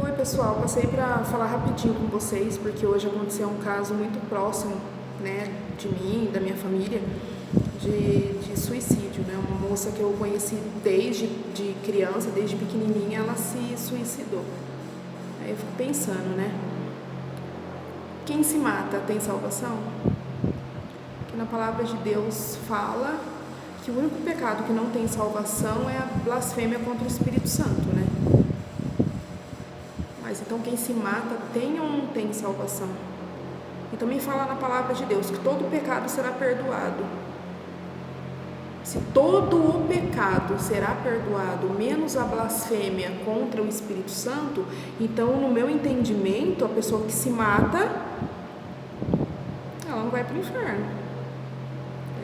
Oi pessoal, passei para falar rapidinho com vocês porque hoje aconteceu um caso muito próximo, né, de mim, da minha família, de suicídio, né? Uma moça que eu conheci desde criança, desde pequenininha, ela se suicidou. Aí eu fico pensando, né? Quem se mata tem salvação? Que na palavra de Deus fala que o único pecado que não tem salvação é a blasfêmia contra o Espírito Santo, né? Mas então quem se mata tem ou não tem salvação? E também fala na palavra de Deus que todo pecado será perdoado. Se todo o pecado será perdoado, menos a blasfêmia contra o Espírito Santo, então no meu entendimento, a pessoa que se mata, ela não vai para o inferno.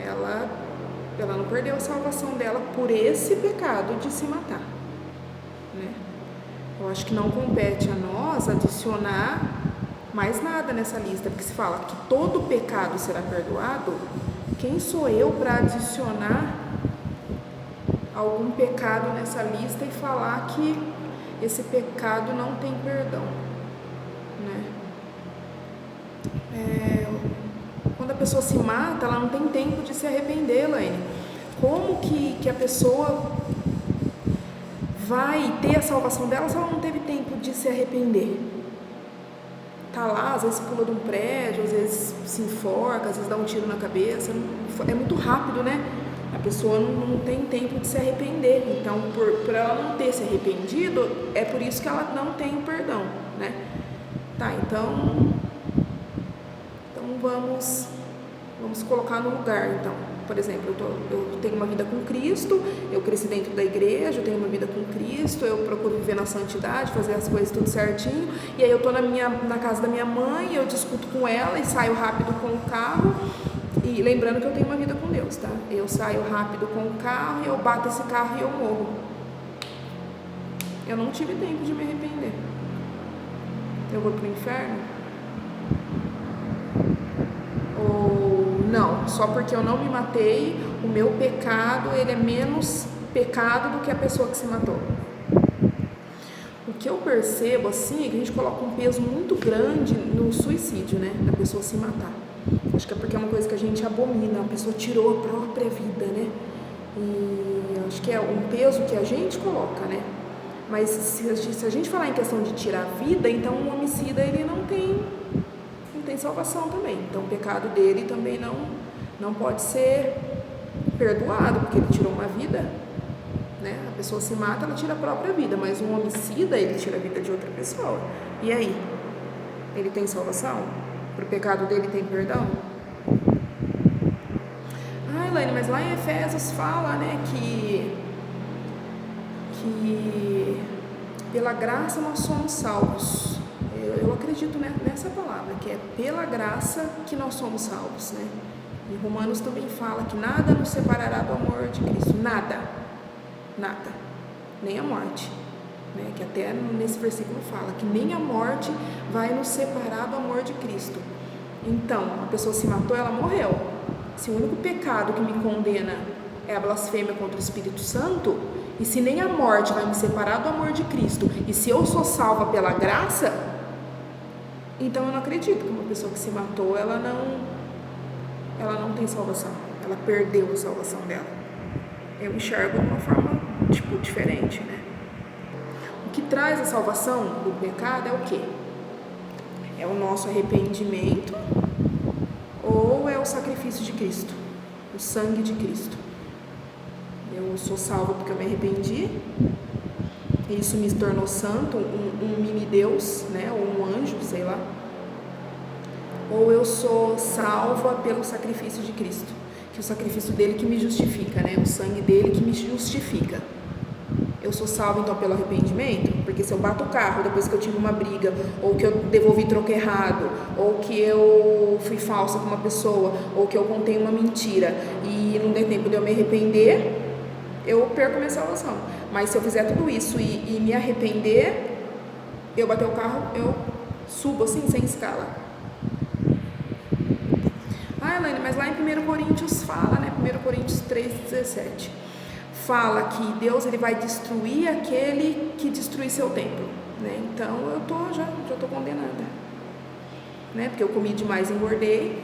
Ela não perdeu a salvação dela por esse pecado de se matar, né? Eu acho que não compete a nós adicionar mais nada nessa lista, porque se fala que todo pecado será perdoado, quem sou eu para adicionar algum pecado nessa lista e falar que esse pecado não tem perdão, né? Quando a pessoa se mata, ela não tem tempo de se arrepender, Elaine. Como que a pessoa vai ter a salvação dela se ela não teve tempo de se arrepender? Tá lá, às vezes pula de um prédio, às vezes se enforca, às vezes dá um tiro na cabeça. É muito rápido, né? A pessoa não tem tempo de se arrepender. Então, por ela não ter se arrependido, é por isso que ela não tem o perdão, né? Tá, então vamos colocar no lugar, então. Por exemplo, eu tenho uma vida com Cristo, eu cresci dentro da igreja, eu tenho uma vida com Cristo, eu procuro viver na santidade, fazer as coisas tudo certinho, e aí eu tô na casa da minha mãe, eu discuto com ela e saio rápido com o carro, e lembrando que eu tenho uma vida com Deus, tá? Eu saio rápido com o carro, e eu bato esse carro e eu morro. Eu não tive tempo de me arrepender. Eu vou pro inferno? Ou não, só porque eu não me matei, o meu pecado, ele é menos pecado do que a pessoa que se matou. O que eu percebo, assim, é que a gente coloca um peso muito grande no suicídio, né, da pessoa se matar. Acho que é porque é uma coisa que a gente abomina, a pessoa tirou a própria vida, né, e acho que é um peso que a gente coloca, né, mas se a gente falar em questão de tirar a vida, então o homicida, ele não tem salvação também, então o pecado dele também não pode ser perdoado, porque ele tirou uma vida, né? A pessoa se mata, ela tira a própria vida, mas um homicida, ele tira a vida de outra pessoa. E aí? Ele tem salvação? Pro pecado dele tem perdão? Ah, Elaine, mas lá em Efésios fala, né, que pela graça nós somos salvos. Eu acredito nessa palavra, que é pela graça que nós somos salvos, né? E Romanos também fala que nada nos separará do amor de Cristo. Nada. Nem a morte, né? Que até nesse versículo fala que nem a morte vai nos separar do amor de Cristo. Então, a pessoa se matou, ela morreu. Se o único pecado que me condena é a blasfêmia contra o Espírito Santo, e se nem a morte vai me separar do amor de Cristo, e se eu sou salva pela graça, então eu não acredito que uma pessoa que se matou, ela não tem salvação. Ela perdeu a salvação dela. Eu enxergo de uma forma, diferente, né? O que traz a salvação do pecado é o quê? É o nosso arrependimento ou é o sacrifício de Cristo? O sangue de Cristo. Eu sou salva porque eu me arrependi, isso me tornou santo, um mini Deus, né, ou um anjo, sei lá. Ou eu sou salva pelo sacrifício de Cristo, que é o sacrifício dele que me justifica, né, o sangue dele que me justifica. Eu sou salva então pelo arrependimento, porque se eu bato o carro depois que eu tive uma briga, ou que eu devolvi troco errado, ou que eu fui falsa com uma pessoa, ou que eu contei uma mentira e não deu tempo de eu me arrepender, eu perco minha salvação. Mas se eu fizer tudo isso e me arrepender, eu bater o carro, eu subo assim, sem escala. Ah, Elaine, mas lá em 1 Coríntios fala, né? 1 Coríntios 3,17 fala que Deus, ele vai destruir aquele que destruir seu templo. né? Então eu já tô condenada, né? Porque eu comi demais, engordei,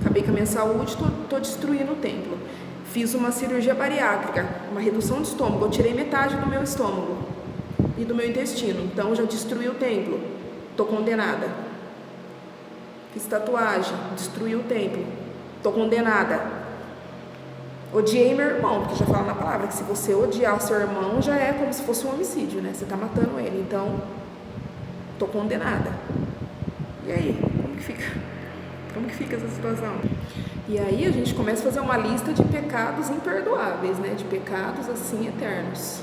acabei com a minha saúde, tô destruindo o templo. Fiz uma cirurgia bariátrica, uma redução de estômago, eu tirei metade do meu estômago e do meu intestino, então já destruí o templo, tô condenada. Fiz tatuagem, destruí o templo, tô condenada. Odiei meu irmão, porque já fala na palavra que se você odiar seu irmão, já é como se fosse um homicídio, né? Você tá matando ele, então tô condenada. E aí, como que fica? Como que fica essa situação? E aí a gente começa a fazer uma lista de pecados imperdoáveis, né? De pecados assim eternos.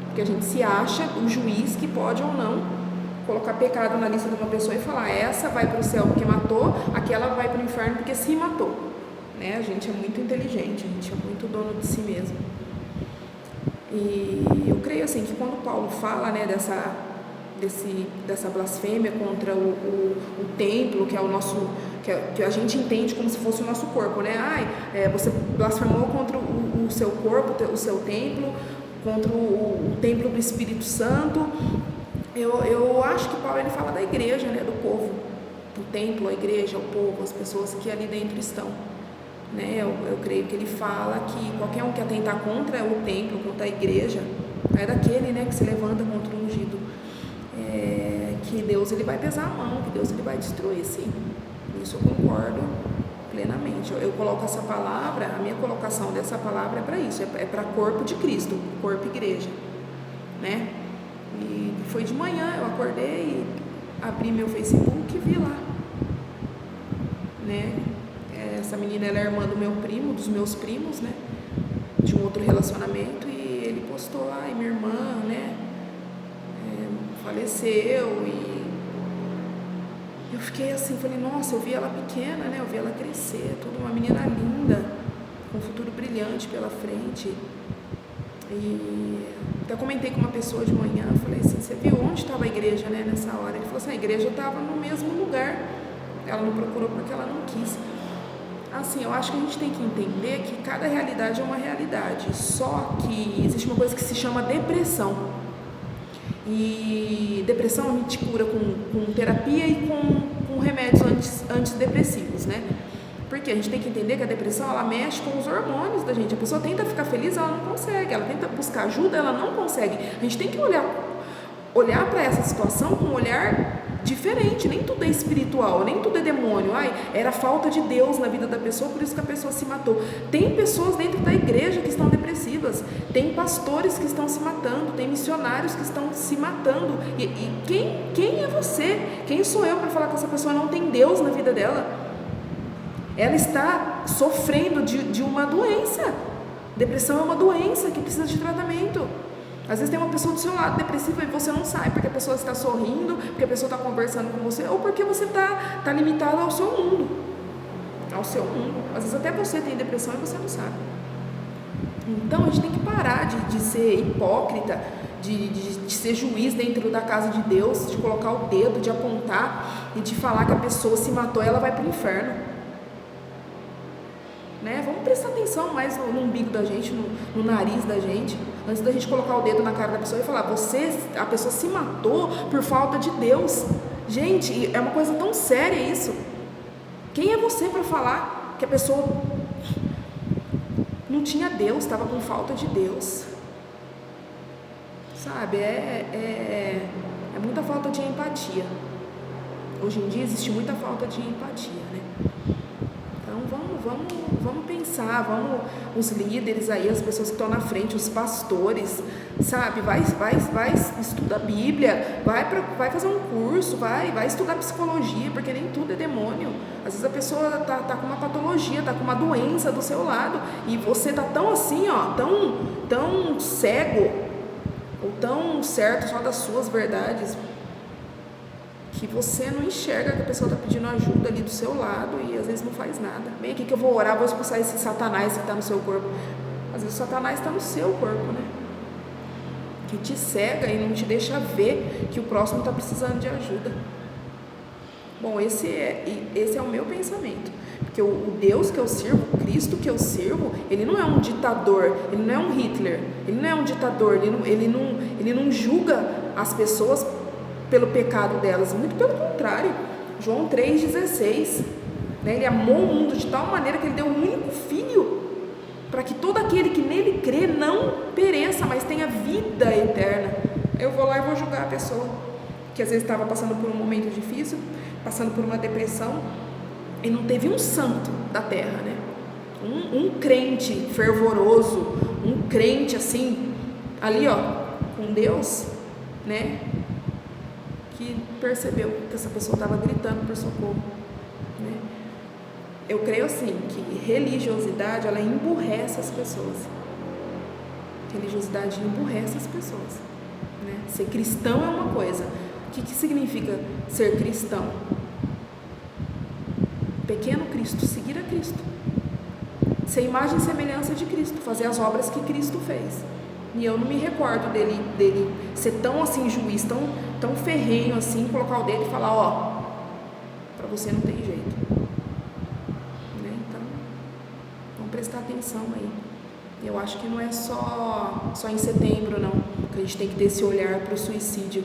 Porque a gente se acha o juiz que pode ou não colocar pecado na lista de uma pessoa e falar: essa vai para o céu porque matou, aquela vai para o inferno porque se matou. Né? A gente é muito inteligente, a gente é muito dono de si mesmo. E eu creio assim que quando Paulo fala, né, dessa blasfêmia contra o templo, que é o nosso, que a gente entende como se fosse o nosso corpo, né? Você blasfemou contra o seu corpo, o seu templo, contra o templo do Espírito Santo. Eu acho que Paulo ele fala da igreja, né, do povo, o templo, a igreja, o povo, as pessoas que ali dentro estão. Né? Eu creio que ele fala que qualquer um que atentar contra o templo, contra a igreja, é daquele, né, que se levanta contra o ungido, que Deus ele vai pesar a mão, que Deus ele vai destruir, sim. Isso eu concordo plenamente. Eu coloco essa palavra, a minha colocação dessa palavra é para isso, é para corpo de Cristo, corpo igreja, né? E foi de manhã, eu acordei, abri meu Facebook e vi lá, né? Essa menina, ela é irmã do meu primo, dos meus primos, né? De um outro relacionamento, e ele postou: ai, minha irmã, né? Faleceu. E eu fiquei assim, falei: nossa, eu vi ela pequena, né? Eu vi ela crescer, toda uma menina linda, com um futuro brilhante pela frente. E até comentei com uma pessoa de manhã, falei assim: você viu onde estava a igreja, né? Nessa hora. Ele falou assim: a igreja estava no mesmo lugar, ela não procurou porque ela não quis. Assim, eu acho que a gente tem que entender que cada realidade é uma realidade, só que existe uma coisa que se chama depressão. E depressão a gente cura com terapia e com remédios antidepressivos, né? Porque a gente tem que entender que a depressão, ela mexe com os hormônios da gente. A pessoa tenta ficar feliz, ela não consegue. Ela tenta buscar ajuda, ela não consegue. A gente tem que olhar para essa situação com um olhar diferente. Nem tudo é espiritual, nem tudo é demônio. Era falta de Deus na vida da pessoa, por isso que a pessoa se matou. Tem pessoas dentro da igreja que estão depressivas, tem pastores que estão se matando, tem missionários que estão se matando. E quem é você? Quem sou eu para falar que essa pessoa não tem Deus na vida dela? Ela está sofrendo de uma doença. Depressão é uma doença que precisa de tratamento. Às vezes tem uma pessoa do seu lado depressiva e você não sabe, porque a pessoa está sorrindo, porque a pessoa está conversando com você, ou porque você está limitado ao seu mundo. Ao seu mundo. Às vezes até você tem depressão e você não sabe. Então a gente tem que parar de ser hipócrita, de ser juiz dentro da casa de Deus, de colocar o dedo, de apontar e de falar que a pessoa se matou e ela vai para o inferno. Né? Vamos prestar atenção mais no umbigo da gente, no nariz da gente, antes da gente colocar o dedo na cara da pessoa e falar: a pessoa se matou por falta de Deus. Gente, é uma coisa tão séria isso. Quem é você para falar que a pessoa não tinha Deus, estava com falta de Deus? Sabe, é muita falta de empatia. Hoje em dia existe muita falta de empatia, né? Então vamos pensar, os líderes aí, as pessoas que estão na frente, os pastores, sabe, vai estudar a Bíblia, vai fazer um curso, vai estudar psicologia, porque nem tudo é demônio. Às vezes a pessoa tá com uma patologia, tá com uma doença do seu lado, e você tá tão assim, tão cego, ou tão certo só das suas verdades, que você não enxerga que a pessoa está pedindo ajuda ali do seu lado e às vezes não faz nada. Vem aqui que eu vou orar, vou expulsar esse Satanás que está no seu corpo. Às vezes o Satanás está no seu corpo, né? Que te cega e não te deixa ver que o próximo está precisando de ajuda. Bom, esse é o meu pensamento. Porque o Deus que eu sirvo, o Cristo que eu sirvo, ele não é um ditador, ele não é um Hitler, ele não é um ditador, ele não julga as pessoas pelo pecado delas, muito pelo contrário. João 3,16, né? Ele amou o mundo de tal maneira que ele deu um único filho, para que todo aquele que nele crê não pereça, mas tenha vida eterna. Eu vou lá e vou julgar a pessoa que às vezes estava passando por um momento difícil, passando por uma depressão, e não teve um santo da terra, né? Um crente fervoroso, um crente assim, ali ó, com Deus, né? Que percebeu que essa pessoa estava gritando por socorro, né? Eu creio assim, que religiosidade, ela emburrece as pessoas. Religiosidade emburrece as pessoas, né? Ser cristão é uma coisa. O que significa ser cristão? Pequeno Cristo, seguir a Cristo, ser imagem e semelhança de Cristo, fazer as obras que Cristo fez. E eu não me recordo dele ser tão assim juiz, tão ferrenho assim, colocar o dedo e falar, ó, para você não tem jeito, né? Então, vamos prestar atenção aí. Eu acho que não é só em setembro não, que a gente tem que ter esse olhar para o suicídio,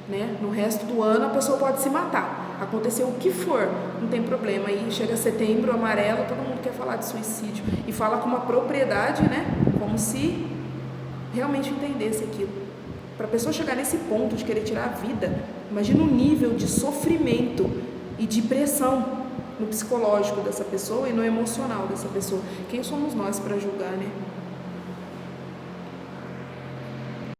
né? No resto do ano a pessoa pode se matar, aconteceu o que for, não tem problema. Aí chega setembro amarelo, todo mundo quer falar de suicídio e fala com uma propriedade, né? Como se realmente entendesse aquilo. Para a pessoa chegar nesse ponto de querer tirar a vida, imagina o nível de sofrimento e de pressão no psicológico dessa pessoa e no emocional dessa pessoa. Quem somos nós para julgar, né?